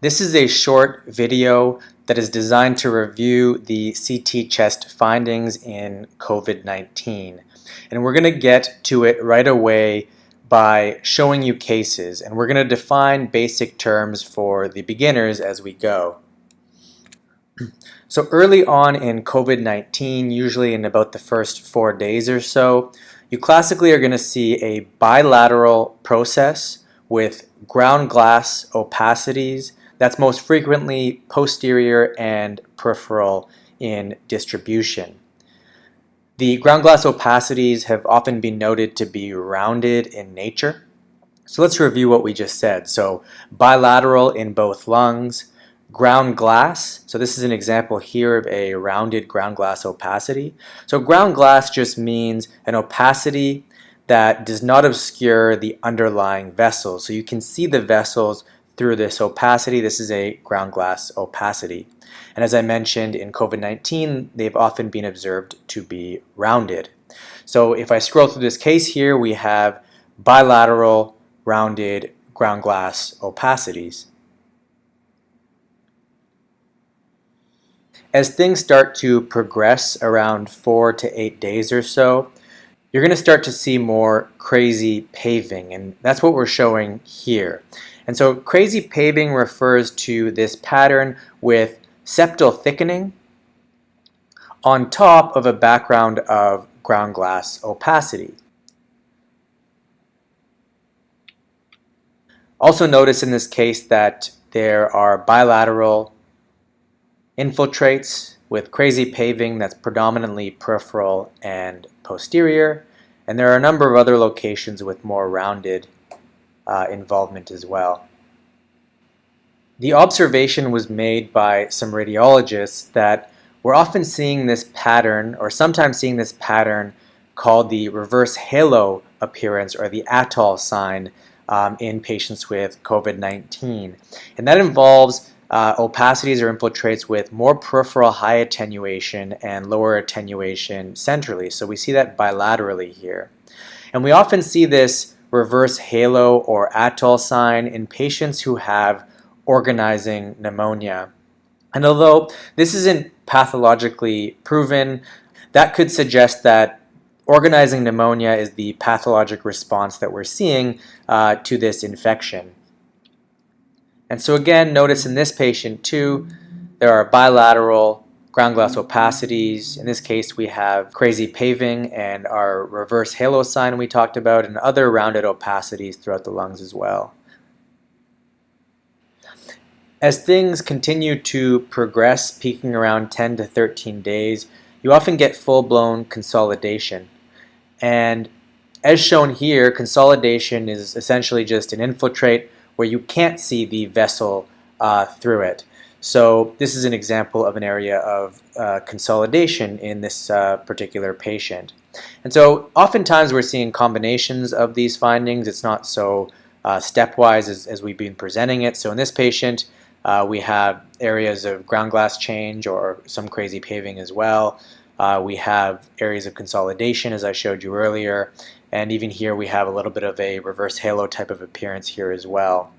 This is a short video that is designed to review the CT chest findings in COVID-19. And we're going to get to it right away by showing you cases. And we're going to define basic terms for the beginners as we go. So early on in COVID-19, usually in about the first 4 days or so, you classically are going to see a bilateral process with ground glass opacities that's most frequently posterior and peripheral in distribution. The ground glass opacities have often been noted to be rounded in nature. So let's review what we just said. So bilateral in both lungs, ground glass. So this is an example here of a rounded ground glass opacity. So ground glass just means an opacity that does not obscure the underlying vessels. So you can see the vessels through this opacity. This is a ground glass opacity. And as I mentioned, in COVID-19, they've often been observed to be rounded. So if I scroll through this case here, we have bilateral rounded ground glass opacities. As things start to progress around 4 to 8 days or so, you're going to start to see more crazy paving, and that's what we're showing here. And so crazy paving refers to this pattern with septal thickening on top of a background of ground glass opacity. Also notice in this case that there are bilateral infiltrates with crazy paving that's predominantly peripheral and posterior, and there are a number of other locations with more rounded involvement as well. The observation was made by some radiologists that we're often seeing this pattern, or sometimes seeing this pattern called the reverse halo appearance or the atoll sign in patients with COVID-19. And that involves opacities or infiltrates with more peripheral high attenuation and lower attenuation centrally. So we see that bilaterally here. And we often see this reverse halo or atoll sign in patients who have organizing pneumonia. And although this isn't pathologically proven, that could suggest that organizing pneumonia is the pathologic response that we're seeing to this infection. And so again, notice in this patient too, there are bilateral ground glass opacities. In this case, we have crazy paving and our reverse halo sign we talked about, and other rounded opacities throughout the lungs as well. As things continue to progress, peaking around 10 to 13 days, you often get full-blown consolidation. And as shown here, consolidation is essentially just an infiltrate where you can't see the vessel through it. So this is an example of an area of consolidation in this particular patient. And so oftentimes we're seeing combinations of these findings. It's not so stepwise as we've been presenting it. So in this patient, we have areas of ground glass change or some crazy paving as well. We have areas of consolidation, as I showed you earlier, and even here we have a little bit of a reverse halo type of appearance here as well.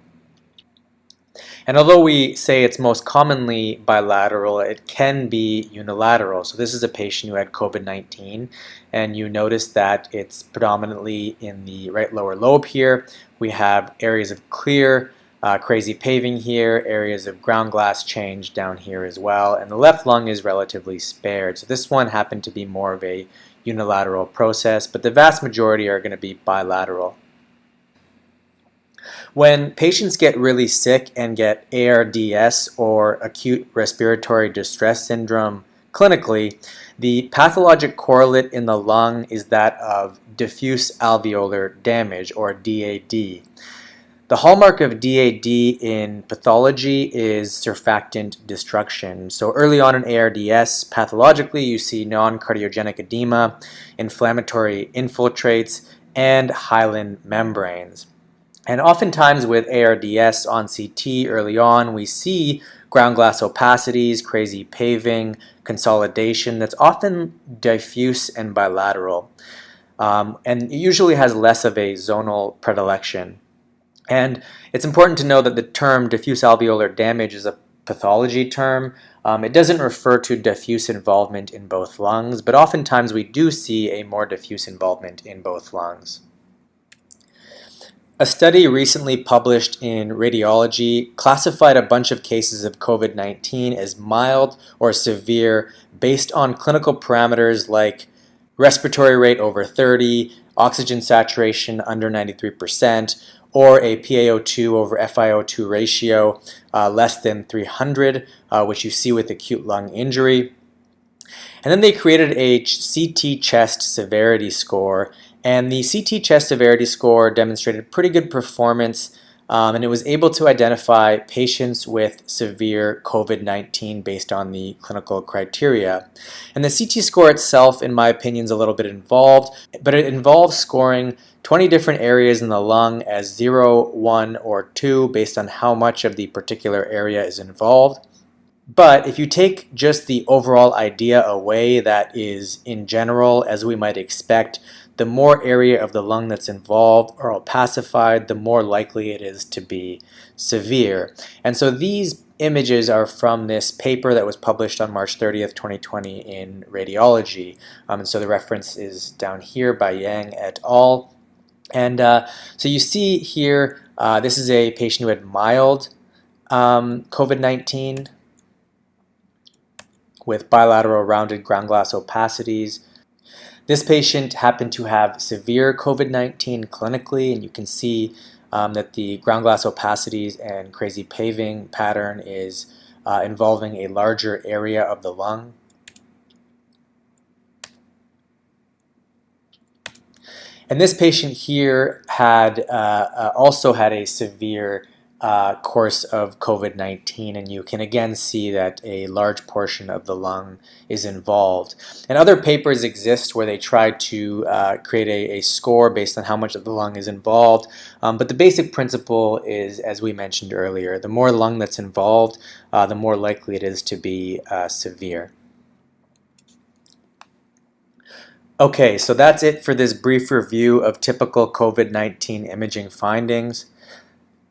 And although we say it's most commonly bilateral, it can be unilateral. So this is a patient who had COVID-19, and you notice that it's predominantly in the right lower lobe here. We have areas of clear crazy paving here, areas of ground glass change down here as well, and the left lung is relatively spared. So this one happened to be more of a unilateral process, but the vast majority are going to be bilateral. When patients get really sick and get ARDS or acute respiratory distress syndrome clinically, the pathologic correlate in the lung is that of diffuse alveolar damage or DAD. The hallmark of DAD in pathology is surfactant destruction. So early on in ARDS, pathologically, you see non-cardiogenic edema, inflammatory infiltrates, and hyaline membranes. And oftentimes with ARDS on CT early on, we see ground glass opacities, crazy paving, consolidation that's often diffuse and bilateral. And it usually has less of a zonal predilection. And it's important to know that the term diffuse alveolar damage is a pathology term. It doesn't refer to diffuse involvement in both lungs, but oftentimes we do see a more diffuse involvement in both lungs. A study recently published in Radiology classified a bunch of cases of COVID-19 as mild or severe based on clinical parameters like respiratory rate over 30, oxygen saturation under 93%, or a PaO2 over FiO2 ratio less than 300, which you see with acute lung injury. And then they created a CT chest severity score, and the CT chest severity score demonstrated pretty good performance, and it was able to identify patients with severe COVID-19 based on the clinical criteria. And the CT score itself, in my opinion, is a little bit involved, but it involves scoring 20 different areas in the lung as 0, 1, or 2 based on how much of the particular area is involved. But if you take just the overall idea away, that is, in general, as we might expect, the more area of the lung that's involved or opacified, the more likely it is to be severe. And so these images are from this paper that was published on March 30th, 2020 in Radiology. And so the reference is down here by Yang et al. And so you see here, this is a patient who had mild COVID-19 with bilateral rounded ground glass opacities. This patient happened to have severe COVID-19 clinically, and you can see that the ground glass opacities and crazy paving pattern is involving a larger area of the lung. And this patient here had also had a severe course of COVID-19, and you can again see that a large portion of the lung is involved. And other papers exist where they try to create a score based on how much of the lung is involved, but the basic principle is, as we mentioned earlier, the more lung that's involved, the more likely it is to be severe. Okay, so that's it for this brief review of typical COVID-19 imaging findings.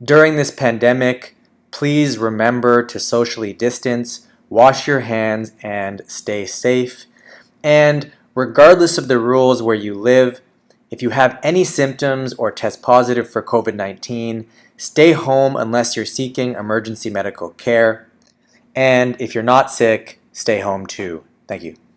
During this pandemic, please remember to socially distance, wash your hands, and stay safe. And regardless of the rules where you live, if you have any symptoms or test positive for COVID-19, stay home unless you're seeking emergency medical care. And if you're not sick, stay home too. Thank you.